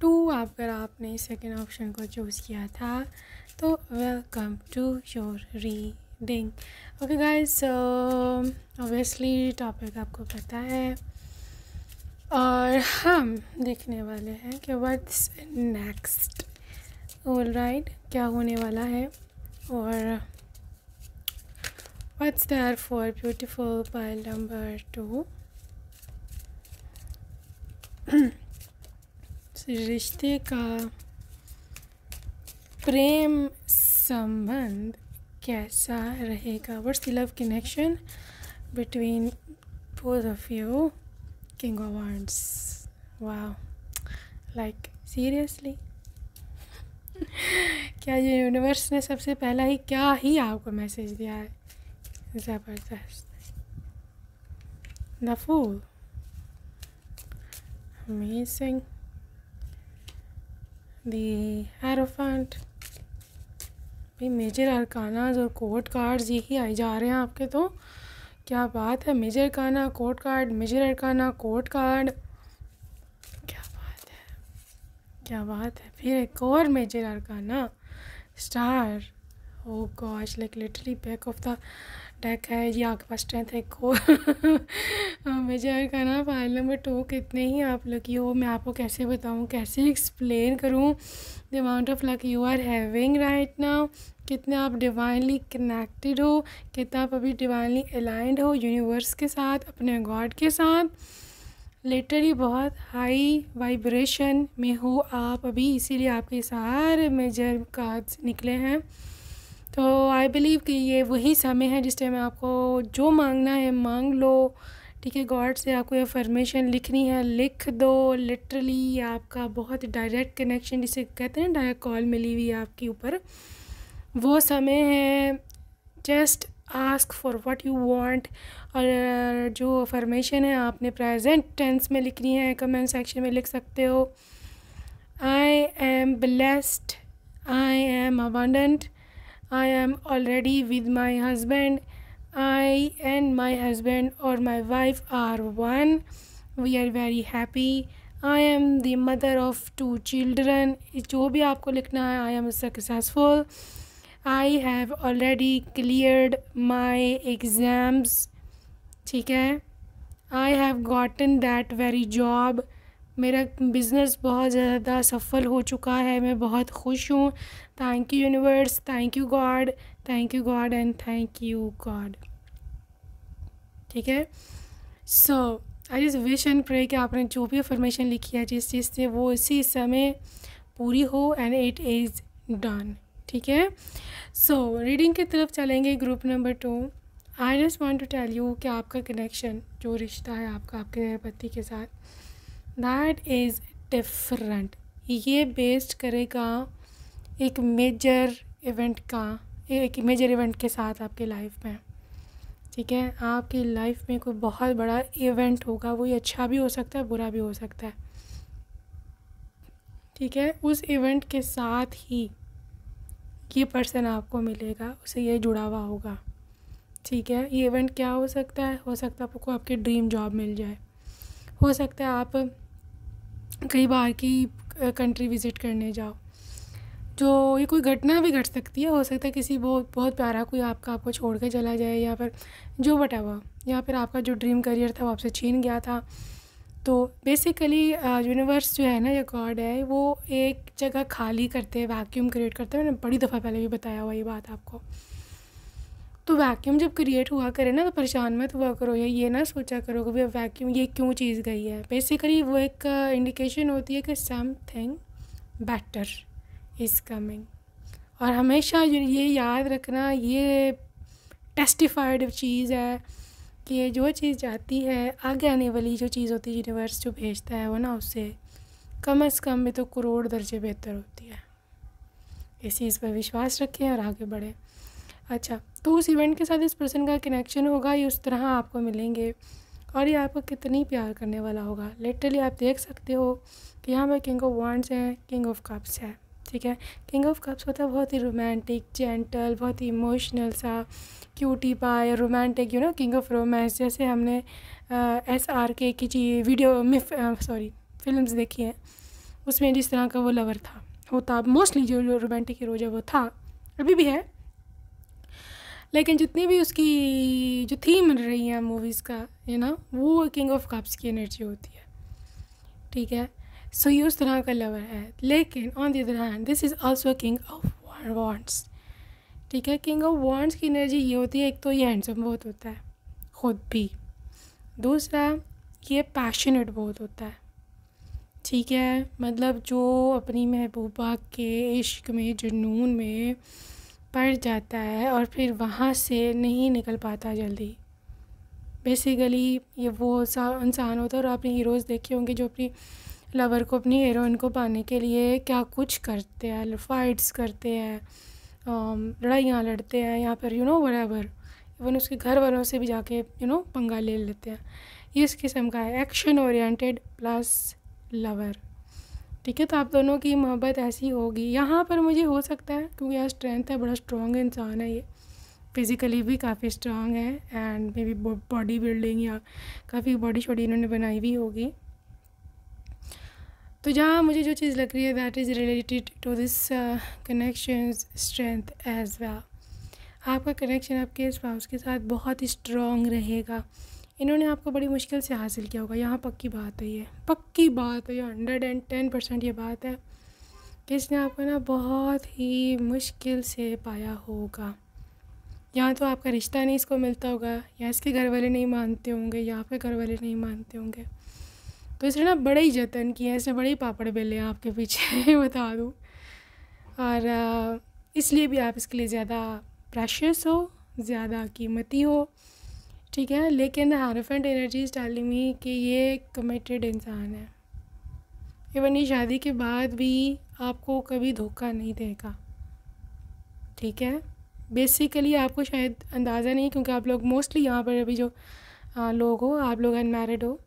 2. अगर आपने second option को choose किया था तो welcome to your reading. Okay guys, so obviously topic आपको पता है, और हम देखने वाले हैं कि व्हाट्स नेक्स्ट। ऑलराइट, क्या होने वाला है, और what's there for beautiful pile number 2। रिश्ते का प्रेम संबंध कैसा रहेगा? What's the love connection between both of you? King of wands, wow, like seriously क्या ये यूनिवर्स ने सबसे पहला ही क्या ही आपको मैसेज दिया है? ज़बरदस्त। The fool, amazing. The hierophant. भाई मेजर अरकानाज और कोर्ट कार्ड्स यही आए जा रहे हैं आपके, तो क्या बात है। Major arcana court card, major arcana court card, क्या बात है, क्या बात है। फिर एक और major arcana star. Oh gosh, like literally back of the deck है ये आपके पास स्ट्रेंथ है। को मेजर अरकाना फाइल नंबर 2। कितने ही आप लकी हो, मैं आपको कैसे बताऊं, कैसे एक्सप्लेन करूं the amount of luck you are having right now. कितने आप डिवाइनली कनेक्टेड हो, कितना आप अभी डिवाइनली अलाइंड हो यूनिवर्स के साथ, अपने गॉड के साथ। लिटरली बहुत हाई वाइब्रेशन में हो आप अभी, इसीलिए आपके सारे मेजर कार्ड्स निकले हैं। तो आई बिलीव कि ये वही समय है जिस टाइम आपको जो मांगना है मांग लो, ठीक है। गॉड से आपको अफर्मेशन लिखनी है, लिख दो। लिटरली आपका बहुत डायरेक्ट कनेक्शन, जिसे कहते हैं डायरेक्ट कॉल मिली हुई है आपके ऊपर, वो समय है। Just ask for what you want. और जो अफर्मेशन है आपने प्रेजेंट टेंस में लिखनी है, कमेंट सेक्शन में लिख सकते हो। I am blessed, I am abundant, I am already with my husband. I and my husband or my wife are one. We are very happy. I am the mother of 2 children. जो भी आपको लिखना है, I am successful. I have already cleared my exams. ठीक है। I have gotten that very job. मेरा business बहुत ज़्यादा सफल हो चुका है, मैं बहुत खुश हूँ। Thank you universe, thank you god, thank you god and thank you god. ठीक है। So I just wish and pray कि आपने जो भी अफर्मेशन लिखी है जिस चीज़ से, वो इसी समय पूरी हो एंड इट इज़ डन। ठीक है। सो रीडिंग की तरफ चलेंगे। Group number 2। I just want to tell you कि आपका कनेक्शन, जो रिश्ता है आपका आपके पति के साथ, दैट इज़ डिफरेंट। ये बेस्ड करेगा एक मेजर इवेंट का, एक मेजर इवेंट के साथ आपके लाइफ में। ठीक है। आपकी लाइफ में कोई बहुत बड़ा इवेंट होगा, वो अच्छा भी हो सकता है, बुरा भी हो सकता है। ठीक है। उस इवेंट के साथ ही ये पर्सन आपको मिलेगा, उसे ये जुड़ा हुआ होगा। ठीक है। ये इवेंट क्या हो सकता है? हो सकता है आपको आपकी ड्रीम जॉब मिल जाए, हो सकता है आप कई बार की कंट्री विज़िट करने जाओ, जो ये कोई घटना भी घट सकती है। हो सकता है किसी बहुत बहुत प्यारा कोई आपको छोड़ के चला जाए, या फिर जो बटावा, या फिर आपका जो ड्रीम करियर था वो आपसे छीन गया था। तो बेसिकली यूनिवर्स जो है ना, ये गॉड है, वो एक जगह खाली करते हैं, वैक्यूम क्रिएट करते हैं। मैंने बड़ी दफ़ा पहले भी बताया हुआ ये बात आपको। तो वैक्यूम जब क्रिएट हुआ करे ना, तो परेशान मत हुआ करो, ये ना सोचा करो कि भाई वैक्यूम ये क्यों चीज़ गई है। बेसिकली वो एक इंडिकेशन होती है कि समथिंग बेटर इज़ कमिंग। और हमेशा ये याद रखना, ये टेस्टिफाइड चीज़ है कि ये जो चीज़ जाती है, आगे आने वाली जो चीज़ होती है, यूनिवर्स जो भेजता है वो ना, उससे कम से कम में तो करोड़ दर्जे बेहतर होती है। इस चीज़ पर विश्वास रखें और आगे बढ़ें। अच्छा, तो उस इवेंट के साथ इस पर्सन का कनेक्शन होगा, ये उस तरह आपको मिलेंगे और ये आपको कितनी प्यार करने वाला होगा। लिटरली आप देख सकते हो कि यहाँ पर किंग ऑफ वांड्स है, किंग ऑफ कप्स है। ठीक है। किंग ऑफ कप्स होता है बहुत ही रोमांटिक, जेंटल, बहुत ही इमोशनल सा, cutie pie, romantic, you know, king of romance. जैसे हमने SRK की वीडियो में फिल्म्स देखी हैं, उसमें जिस तरह का वो लवर था, होता मोस्टली जो रोमांटिक हीरो जो वो था, अभी भी है, लेकिन जितनी भी उसकी जो थीम रही है मूवीज़ का, यू नो, वो किंग ऑफ कप्स की एनर्जी होती है। ठीक है। सो ये उस तरह का लवर है। लेकिन on the other hand this is also king of wands. ठीक है। किंग ऑफ वांड्स की एनर्जी ये होती है, एक तो ये हैंडसम बहुत होता है ख़ुद भी, दूसरा ये पैशनेट बहुत होता है। ठीक है। मतलब जो अपनी महबूबा के इश्क में, जुनून में पड़ जाता है और फिर वहाँ से नहीं निकल पाता जल्दी। बेसिकली ये वो इंसान होता है। और आपने हीरोज़ देखे होंगे जो अपनी लवर को, अपनी हीरोइन को पाने के लिए क्या कुछ करते हैं, फाइट्स करते हैं, लड़ाइयाँ लड़ते हैं, या फिर व्हाटएवर, इवन उसके घर वालों से भी जाके पंगा ले लेते हैं। ये इस किस्म का है, एक्शन ओरिएंटेड प्लस लवर। ठीक है, तो आप दोनों की मोहब्बत ऐसी होगी। यहाँ पर मुझे हो सकता है क्योंकि यार स्ट्रेंथ है, बड़ा स्ट्रॉन्ग इंसान है ये, फिज़िकली भी काफ़ी स्ट्रॉन्ग है and may be body building या काफ़ी बॉडी शॉडी इन्होंने बनाई हुई होगी। तो जहाँ मुझे जो चीज़ लग रही है that is related to this connection strength as well. आपका कनेक्शन आपके स्पाउस के साथ बहुत ही स्ट्रॉन्ग रहेगा। इन्होंने आपको बड़ी मुश्किल से हासिल किया होगा, यहाँ पक्की बात है, ये पक्की बात है, ये 110% ये बात है कि इसने आपको ना बहुत ही मुश्किल से पाया होगा। यहाँ तो आपका रिश्ता नहीं इसको मिलता होगा, या इसके घर वाले नहीं मानते होंगे, या आपके घर वाले नहीं मानते होंगे, तो इसने ना बड़े ही जतन किए हैं, इसने बड़े ही पापड़ बेले हैं आपके पीछे बता दूँ। और इसलिए भी आप इसके लिए ज़्यादा प्रेशियस हो, ज़्यादा कीमती हो। ठीक है, लेकिन hierophant energy is telling me कि ये कमिटेड इंसान है। इवन ये शादी के बाद भी आपको कभी धोखा नहीं देगा। ठीक है, बेसिकली आपको शायद अंदाज़ा नहीं, क्योंकि आप लोग मोस्टली यहाँ पर अभी जो लोग हो, आप लोग अनमैरिड हो।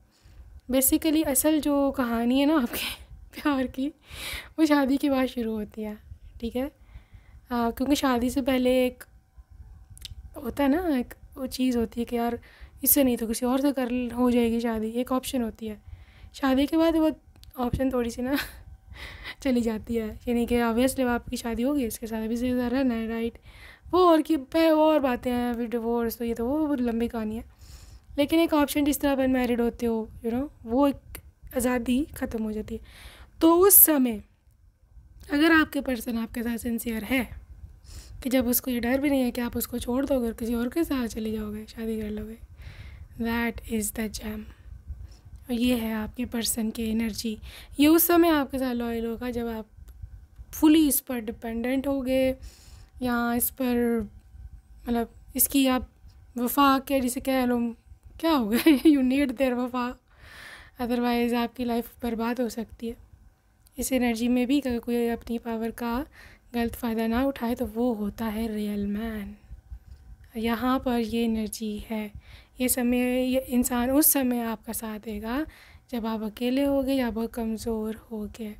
बेसिकली असल जो कहानी है ना आपके प्यार की, वो शादी के बाद शुरू होती है। ठीक है, क्योंकि शादी से पहले एक होता है ना, एक वो चीज़ होती है कि यार इससे नहीं तो किसी और से कर हो जाएगी शादी, एक ऑप्शन होती है। शादी के बाद वो ऑप्शन थोड़ी सी ना चली जाती है, यानी कि ऑब्वियसली आपकी शादी होगी, इसके साथ अभी से रहना है, राइट। वो और बातें हैं, फिर डिवोर्स, तो ये तो वो लंबी कहानी है। लेकिन एक ऑप्शन जिस तरह आप अनमैरिड होते हो, वो एक आज़ादी ख़त्म हो जाती है। तो उस समय अगर आपके पर्सन आपके साथ सिंसियर है कि जब उसको ये डर भी नहीं है कि आप उसको छोड़ दोगे और किसी और के साथ चले जाओगे, शादी कर लोगे, दैट इज़ द जैम। और ये है आपके पर्सन की एनर्जी। ये उस समय आपके साथ लॉयल होगा जब आप फुली इस पर डिपेंडेंट होगे, या इस पर मतलब इसकी आप वफा के जिसे कह लो, क्या हो गया यू नीड देयर वफा, अदरवाइज़ आपकी लाइफ बर्बाद हो सकती है। इस एनर्जी में भी अगर कोई अपनी पावर का गलत फ़ायदा ना उठाए तो वो होता है रियल मैन। यहाँ पर ये एनर्जी है। ये समय, ये इंसान उस समय आपका साथ देगा जब आप अकेले होगे या बहुत कमज़ोर होगे।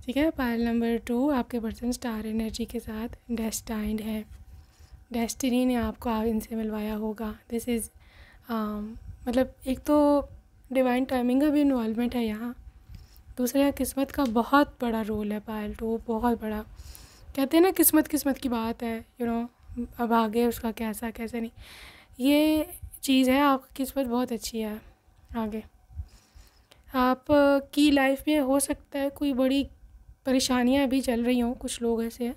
ठीक है, पायल नंबर 2, आपके पर्सन स्टार एनर्जी के साथ डेस्टाइंड है। डेस्टिनी ने आपको इनसे मिलवाया होगा। दिस इज़ मतलब एक तो डिवाइन टाइमिंग का भी इन्वॉल्वमेंट है यहाँ, दूसरा किस्मत का बहुत बड़ा रोल है पायल 2, बहुत बड़ा। कहते हैं ना किस्मत की बात है, अब आगे उसका कैसा कैसे नहीं, ये चीज़ है। आपकी किस्मत बहुत अच्छी है। आगे आप की लाइफ में हो सकता है कोई बड़ी परेशानियां अभी चल रही हों, कुछ लोग ऐसे हैं,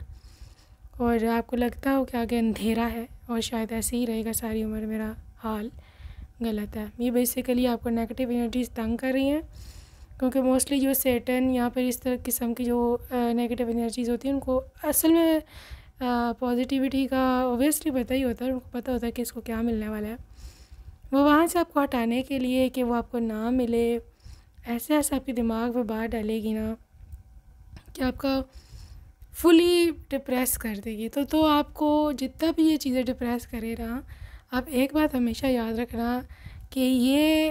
और आपको लगता हो कि आगे अंधेरा है और शायद ऐसे ही रहेगा सारी उम्र, मेरा हाल गलत है। ये बेसिकली आपको नेगेटिव एनर्जीज तंग कर रही हैं, क्योंकि मोस्टली जो सेटन यहाँ पर इस तरह किस्म की जो नेगेटिव एनर्जीज़ होती हैं, उनको असल में पॉजिटिविटी का ऑब्वियसली पता ही होता है, उनको पता होता है कि इसको क्या मिलने वाला है। वो वहाँ से आपको हटाने के लिए कि वो आपको ना मिले, ऐसे ऐसे आपके दिमाग में बात डालेगी ना कि आपका फुली डिप्रेस कर देगी। तो आपको जितना भी ये चीज़ें डिप्रेस करे ना, आप एक बात हमेशा याद रखना कि ये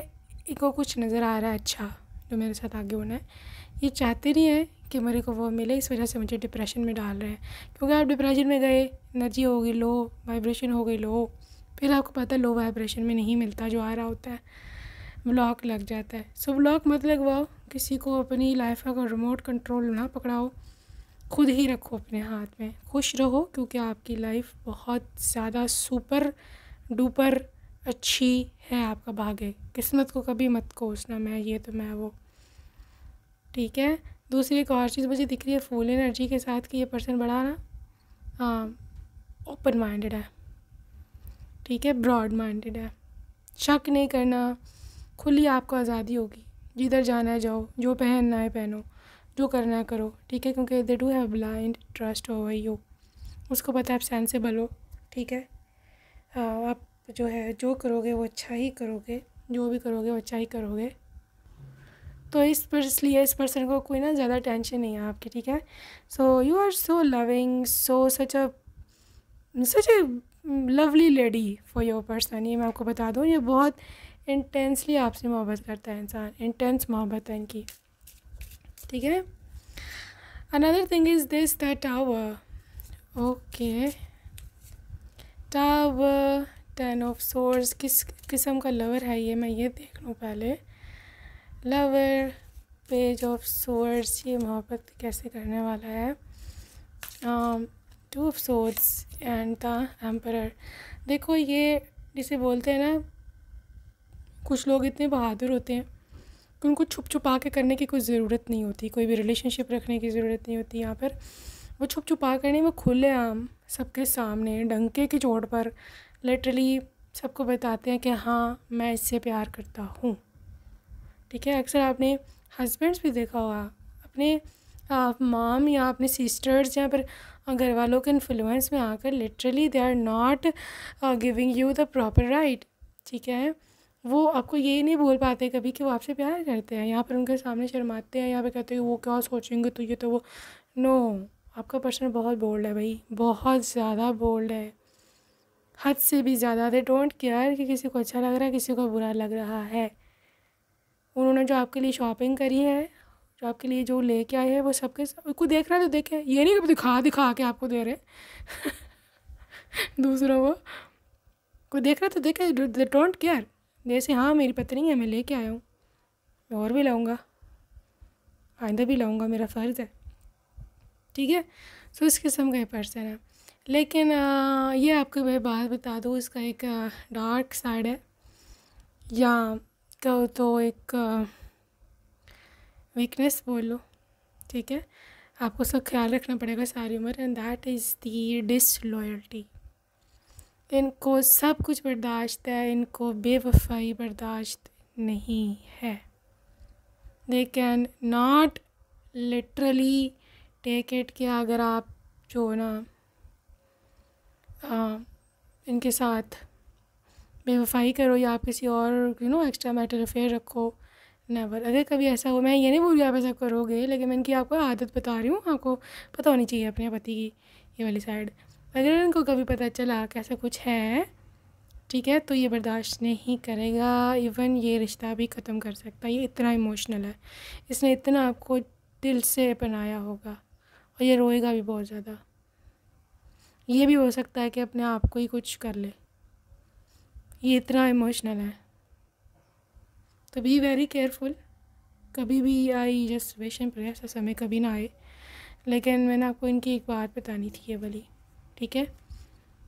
इनको कुछ नज़र आ रहा है अच्छा जो मेरे साथ आगे होना है। ये चाहते नहीं है कि मेरे को वो मिले, इस वजह से मुझे डिप्रेशन में डाल रहे हैं। क्योंकि आप डिप्रेशन में गए, एनर्जी हो गई लो, वाइब्रेशन हो गई लो, फिर आपको पता है लो वाइब्रेशन में नहीं मिलता जो आ रहा होता है, ब्लॉक लग जाता है। सो ब्लॉक मत लगवाओ किसी को, अपनी लाइफ का रिमोट कंट्रोल ना पकड़ाओ, खुद ही रखो अपने हाथ में, खुश रहो, क्योंकि आपकी लाइफ बहुत ज़्यादा सुपर डुपर अच्छी है। आपका भाग्य, किस्मत को कभी मत कोसना, मैं ये तो मैं वो। ठीक है, दूसरी एक और चीज़ मुझे दिख रही है फुल एनर्जी के साथ कि ये पर्सन बड़ा ना ओपन माइंडेड है। ठीक है, ब्रॉड माइंडेड है, शक नहीं करना, खुली आपको आज़ादी होगी, जिधर जाना है जाओ, जो पहनना है पहनो, जो करना है करो। ठीक है, क्योंकि they do have blind trust over you, उसको पता है आप सेंसिबल हो। ठीक है, आप जो है जो करोगे वो अच्छा ही करोगे, जो भी करोगे वो अच्छा ही करोगे। तो इसलिए इस पर्सन को कोई ना ज़्यादा टेंशन नहीं है आपकी। ठीक है, so you are so loving, such a lovely lady for your person. ये मैं आपको बता दूँ, ये बहुत इंटेंसली आपसे मोहब्बत करता है इंसान, इंटेंस मोहब्बत है इनकी। ठीक है। Another thing is this the tower. Okay, tower, 10 of swords, किस किस्म का लवर है ये, मैं ये देख लूँ पहले। लवर, पेज ऑफ सोर्ड्स, ये मोहब्बत कैसे करने वाला है। 2 of swords and the emperor. देखो ये जिसे बोलते हैं ना, कुछ लोग इतने बहादुर होते हैं कि उनको छुप छुपा के करने की कोई ज़रूरत नहीं होती, कोई भी रिलेशनशिप रखने की ज़रूरत नहीं होती। यहाँ पर वो छुप छुपा कर नहीं, वो खुलेआम सबके सामने डंके की चोट पर लिटरली सबको बताते हैं कि हाँ मैं इससे प्यार करता हूँ। ठीक है, अक्सर आपने हस्बैंड्स भी देखा होगा अपने माम या अपने सिस्टर्स या फिर घर वालों के इन्फ्लुएंस में आकर literally they are not giving you the proper right. ठीक है, वो आपको ये नहीं बोल पाते कभी कि वो आपसे प्यार करते हैं। यहाँ पर उनके सामने शर्माते हैं, यहाँ पे कहते हैं वो क्या सोचेंगे, तो ये तो वो। नो, आपका पर्सन बहुत बोल्ड है भाई, बहुत ज़्यादा बोल्ड है, हद से भी ज़्यादा। दे डोंट केयर कि किसी को अच्छा लग रहा है, किसी को बुरा लग रहा है। उन्होंने जो आपके लिए शॉपिंग करी है, जो आपके लिए जो लेके आए हैं, वो सबके कोई देख रहा है तो देखे, ये नहीं कि दिखा दिखा के आपको दे रहे दूसरों को। कोई देख रहा है तो देखे, दे डोंट केयर। जैसे हाँ मेरी पत्नी है, मैं लेके आया हूँ, मैं और भी लाऊंगा, आइंदा भी लाऊंगा, मेरा फ़र्ज़ है। ठीक है, सो इस किस्म का पर्सन है। लेकिन ये आपको मैं बात बता दूँ, इसका एक डार्क साइड है, या कहो तो एक वीकनेस बोल लो। ठीक है, आपको सब ख्याल रखना पड़ेगा सारी उम्र, and that is the disloyalty. इनको सब कुछ बर्दाश्त है, इनको बेवफाई बर्दाश्त नहीं है। They can not literally take it कि अगर आप जो ना इनके साथ बेवफाई करो या आप किसी और एक्स्ट्रा मैटर अफेयर रखो। नेवर। अगर कभी ऐसा हो, मैं ये नहीं बोल रही आप ऐसा करोगे, लेकिन मैं इनकी आपको आदत बता रही हूँ, आपको पता होनी चाहिए अपने पति की ये वाली साइड। अगर इनको कभी पता चला कि ऐसा कुछ है, ठीक है, तो ये बर्दाश्त नहीं करेगा। इवन ये रिश्ता भी ख़त्म कर सकता है, ये इतना इमोशनल है, इसने इतना आपको दिल से अपनाया होगा, और ये रोएगा भी बहुत ज़्यादा। ये भी हो सकता है कि अपने आप को ही कुछ कर ले, ये इतना इमोशनल है। तो बी वेरी केयरफुल। कभी भी I just wish and pray ऐसा समय कभी ना आए। लेकिन मैंने आपको इनकी एक बात बतानी थी ये वाली, ठीक है,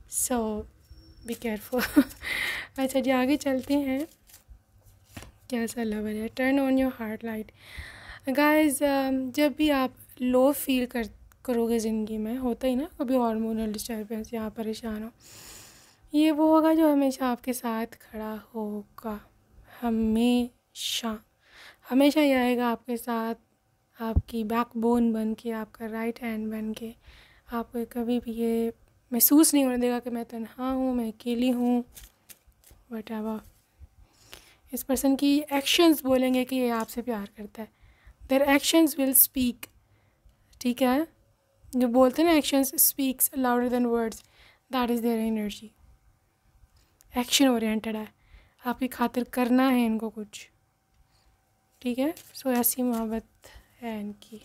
सो बी केयरफुल। अच्छा जी, आगे चलते हैं। कैसा लवर है, turn on your heart light. Guys, जब भी आप लो फील करोगे ज़िंदगी में, होता ही ना कभी हार्मोनल डिस्टर्बेंस या परेशान हो, ये वो होगा जो हमेशा आपके साथ खड़ा होगा। हमेशा हमेशा ये आएगा आपके साथ, आपकी बैकबोन बन के, आपका राइट हैंड बन के। आपको कभी भी ये महसूस नहीं होने देगा कि मैं तन्हा हूँ, मैं अकेली हूँ, व्हाटएवर। इस पर्सन की एक्शंस बोलेंगे कि ये आपसे प्यार करता है। Their actions will speak. ठीक है, जो बोलते हैं ना, actions speaks louder than words, that is their energy. Action oriented है, आपकी खातिर करना है इनको कुछ। ठीक है, सो ऐसी मोहब्बत है इनकी।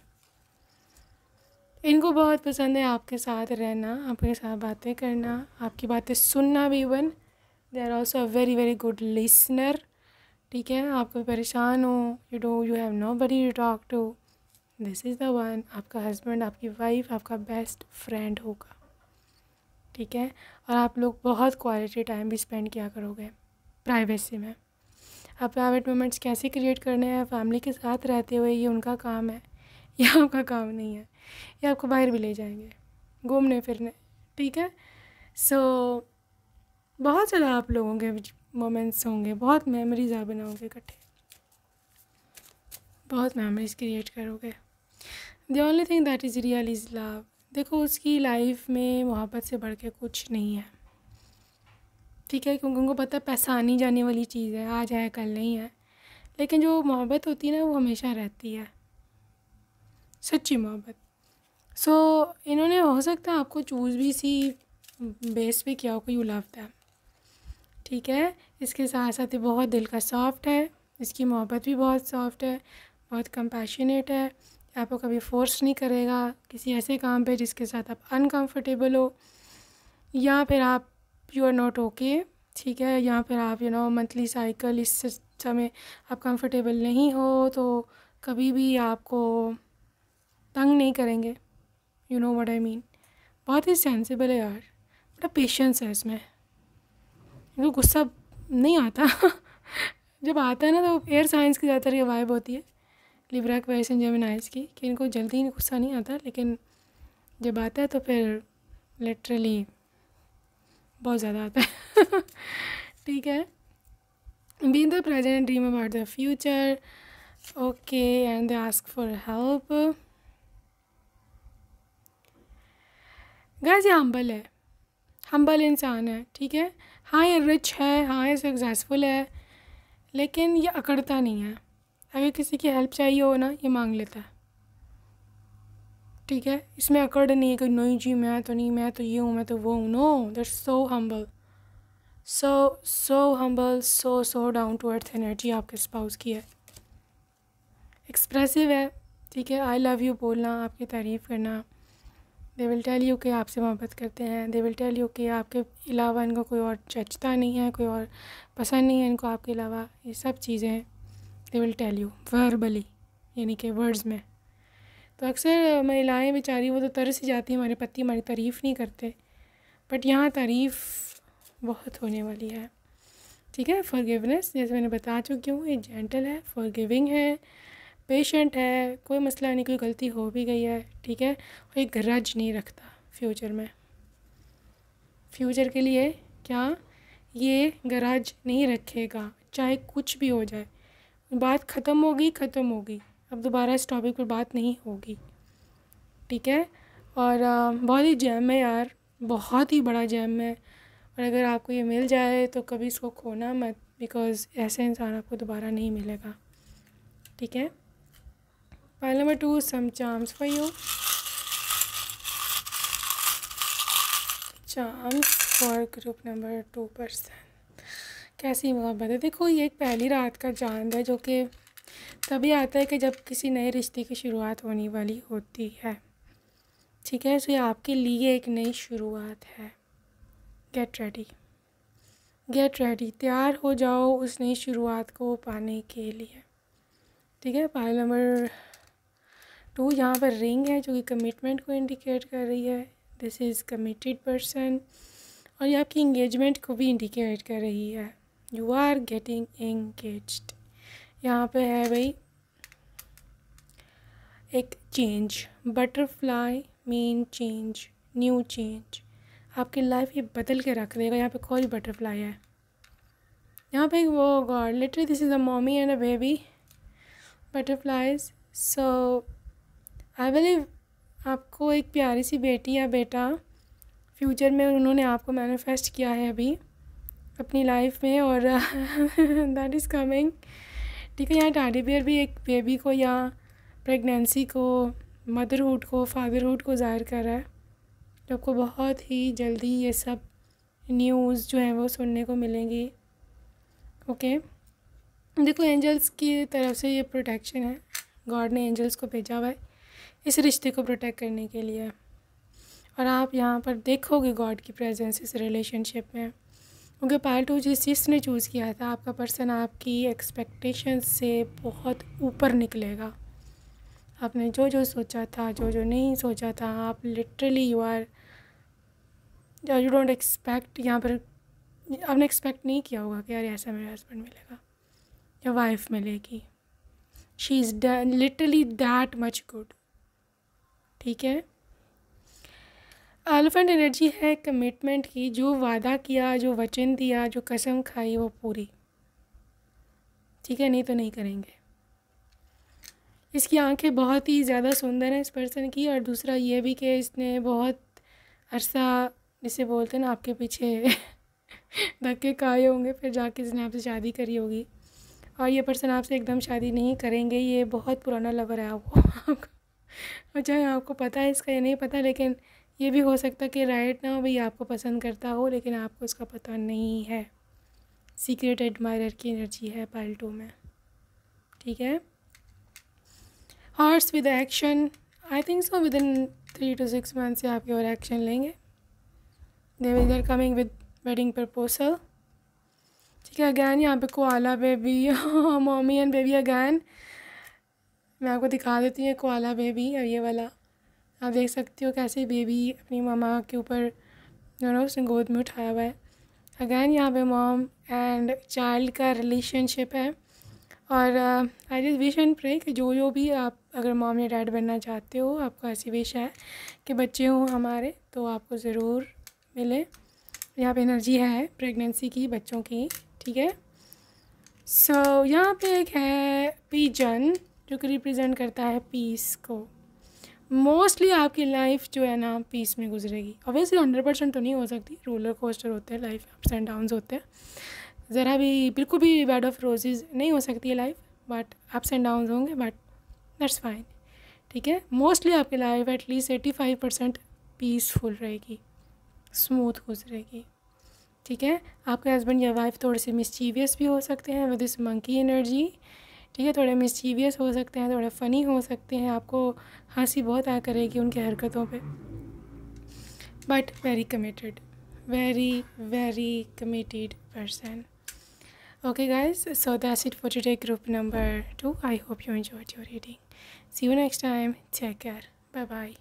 इनको बहुत पसंद है आपके साथ रहना, आपके साथ बातें करना, आपकी बातें सुनना भी। Even they are also a very very good listener. ठीक है, आप कभी परेशान हो, you have no buddy to talk to, this is the one. आपका हस्बैंड, आपकी वाइफ आपका बेस्ट फ्रेंड होगा। ठीक है, और आप लोग बहुत क्वालिटी टाइम भी स्पेंड किया करोगे प्राइवेसी में। आप प्राइवेट मोमेंट्स कैसे क्रिएट करने हैं फैमिली के साथ रहते हुए, ये उनका काम है, ये आपका काम नहीं है। ये आपको बाहर भी ले जाएंगे घूमने फिरने। ठीक है, सो बहुत ज़्यादा आप लोगों के मोमेंट्स होंगे, बहुत मेमोरीज आप बनाओगे इकट्ठे, बहुत मेमोरीज क्रिएट करोगे। The only thing that is real is love. देखो, उसकी लाइफ में मोहब्बत से बढ़ के कुछ नहीं है। ठीक है, क्योंकि उनको पता है पैसा आनी जाने वाली चीज़ है, आज है कल नहीं है। लेकिन जो मोहब्बत होती है ना, वो हमेशा रहती है, सच्ची मोहब्बत। सो इन्होंने हो सकता है आपको चूज़ भी इसी बेस पे किया हो कि यू लव दैम। ठीक है, इसके साथ साथ ये बहुत दिल का सॉफ्ट है, इसकी मोहब्बत भी बहुत सॉफ्ट है, बहुत कंपैशनेट है, आपको कभी फोर्स नहीं करेगा किसी ऐसे काम पे जिसके साथ आप अनकंफर्टेबल हो, या फिर आप यू आर नॉट ओके, ठीक है, या फिर आप मंथली साइकिल इस समय आप कंफर्टेबल नहीं हो, तो कभी भी आपको तंग नहीं करेंगे। You know what I mean. बहुत ही सेंसिबल है यार, बड़ा पेशेंस है इसमें, इनको गुस्सा नहीं आता जब आता है ना तो एयर साइंस की ज़्यादातर ये वाइब होती है, लिब्रा एक्वेरियस एंड जेमिनाइज की, कि इनको जल्दी गुस्सा नहीं आता, लेकिन जब आता है तो फिर लिटरली बहुत ज़्यादा आता है ठीक है। Be in the present, dream about the future, okay, and they ask for help. Guys ये हम्बल है, हम्बल इंसान है, ठीक है। हाँ ये रिच है, हाँ ये सक्सेसफुल है, लेकिन ये अकड़ता नहीं है। अगर किसी की हेल्प चाहिए हो ना, ये मांग लेता है, ठीक है। इसमें अकड़ नहीं है कि नहीं जी मैं तो नहीं, मैं तो ये हूँ, मैं तो वो हूँ। No, that's so humble, so humble, so down to earth energy आपके स्पाउस की है। एक्सप्रेसिव है, ठीक है। आई लव यू बोलना, आपकी तारीफ़ करना, दे विल टेल यू कि आपसे मोहब्बत करते हैं, दे विल टेल यू कि आपके अलावा इनको कोई और जचता नहीं है, कोई और पसंद नहीं है इनको आपके अलावा, ये सब चीज़ें they will tell you verbally, यानी कि वर्ड्स में। तो अक्सर महिलाएं बेचारी वो तो तरस ही जाती हैं, हमारे पति हमारी तारीफ़ नहीं करते, बट यहाँ तारीफ़ बहुत होने वाली है, ठीक है। फॉरगिवनेस, जैसे मैंने बता चुकी हूँ, ये जेंटल है, फॉरगिविंग है, पेशेंट है, कोई मसला नहीं, कोई गलती हो भी गई है, ठीक है, और एक ग्रज नहीं रखता फ्यूचर में। फ्यूचर के लिए क्या ये ग्रज नहीं रखेगा, चाहे कुछ भी हो जाए, बात ख़त्म होगी, अब दोबारा इस टॉपिक पर बात नहीं होगी, ठीक है। और बहुत ही जैम है यार, बहुत ही बड़ा जैम है, और अगर आपको ये मिल जाए तो कभी इसको खोना मत, बिकॉज़ ऐसे इंसान आपको दोबारा नहीं मिलेगा, ठीक है। Pile number 2, some charms for you. Charms for group number 2%. कैसी मोहब्बत है। देखो ये एक पहली रात का चांद है जो कि तभी आता है कि जब किसी नए रिश्ते की शुरुआत होने वाली होती है, ठीक है। सो ये आपके लिए एक नई शुरुआत है। गेट रेडी, तैयार हो जाओ उस नई शुरुआत को पाने के लिए, ठीक है। पाइल नंबर 2, यहाँ पर रिंग है जो कि कमिटमेंट को इंडिकेट कर रही है, दिस इज़ कमिटेड पर्सन, और ये आपकी इंगेजमेंट को भी इंडिकेट कर रही है, यू आर गेटिंग एंगेज्ड। यहाँ पे है भाई एक change, butterfly mean change, new change, आपकी लाइफ ये बदल के रख देगा। यहाँ पे कोई बटरफ्लाई है, यहाँ पे वो god, literally this is a mommy and a baby butterflies. So I believe आपको एक प्यारी सी बेटी या बेटा फ्यूचर में उन्होंने आपको मैनिफेस्ट किया है अभी अपनी लाइफ में, और दैट इज़ कमिंग, ठीक है। यहाँ टैडी बियर भी एक बेबी को या प्रेगनेंसी को, मदरहुड को, फादरहुड को ज़ाहिर कर रहा है, तो आपको बहुत ही जल्दी ये सब न्यूज़ जो हैं वो सुनने को मिलेंगी, ओके। देखो एंजल्स की तरफ से ये प्रोटेक्शन है, गॉड ने एंजल्स को भेजा हुआ है इस रिश्ते को प्रोटेक्ट करने के लिए, और आप यहाँ पर देखोगे गॉड की प्रेजेंस इस रिलेशनशिप में, क्योंकि पार्ट 2 जिस चीज़ ने चूज़ किया था, आपका पर्सन आपकी एक्सपेक्टेशंस से बहुत ऊपर निकलेगा। आपने जो जो सोचा था, जो जो नहीं सोचा था, आप लिटरली यू डोंट एक्सपेक्ट, यहाँ पर आपने एक्सपेक्ट नहीं किया होगा कि यार ऐसा मेरा हस्बैंड मिलेगा या वाइफ मिलेगी, she is literally that much good, ठीक है। एलिफेंट एनर्जी है कमिटमेंट की, जो वादा किया, जो वचन दिया, जो कसम खाई वो पूरी, ठीक है, नहीं तो नहीं करेंगे। इसकी आंखें बहुत ही ज़्यादा सुंदर हैं इस पर्सन की, और दूसरा ये भी कि इसने बहुत अरसा, जिसे बोलते हैं ना, आपके पीछे धक्के खाए होंगे, फिर जाके इसने आपसे शादी करी होगी, और ये पर्सन आपसे एकदम शादी नहीं करेंगे, ये बहुत पुराना लवर है वो और चाहे आपको पता है इसका या नहीं पता, लेकिन ये भी हो सकता है कि राइट ना भाई आपको पसंद करता हो, लेकिन आपको इसका पता नहीं है। सीक्रेट एडमायरर की एनर्जी है पाइल 2 में, ठीक है। Horse with action, I think so within 3 to 6 months से आपके और एक्शन लेंगे। They are coming with wedding proposal. ठीक है, अगैन यहाँ पे koala baby, mommy and baby again. मैं आपको दिखा देती हूँ कोआला बेबी। और ये वाला आप देख सकते हो कैसे बेबी अपनी मामा के ऊपर उसने गोद में उठाया हुआ है। अगैन यहाँ पे मॉम एंड चाइल्ड का रिलेशनशिप है। और I just wish and pray कि जो भी आप अगर मॉम या डैड बनना चाहते हो, आपको ऐसी विश है कि बच्चे हों हमारे, तो आपको ज़रूर मिले। यहाँ पे एनर्जी है प्रेगनेंसी की, बच्चों की। ठीक है, सो यहाँ पे एक है पिजन जो कि रिप्रेजेंट करता है पीस को। मोस्टली आपकी लाइफ जो है ना पीस में गुजरेगी। ऑब्वियसली 100% तो नहीं हो सकती, रोलर कोस्टर होते हैं लाइफ, अप्स एंड डाउन्स होते हैं। ज़रा भी बिल्कुल भी बेड ऑफ रोजेज़ नहीं हो सकती है life, but ups and downs होंगे, बट दैट्स फाइन। ठीक है, मोस्टली आपकी लाइफ एटलीस्ट 85% पीसफुल रहेगी, स्मूथ गुजरेगी। ठीक है, आपके हस्बैंड या वाइफ थोड़े से मिस्चीवियस भी हो सकते हैं विद दिस मंकी एनर्जी। ठीक है, थोड़े मिस्चीवियस हो सकते हैं, थोड़े फ़नी हो सकते हैं, आपको हंसी बहुत आया करेगी उनकी हरकतों पे, but very committed, very very committed person. Okay guys, so that's it for today, group number 2. I hope you enjoyed your reading. See you next time. Take care. Bye bye.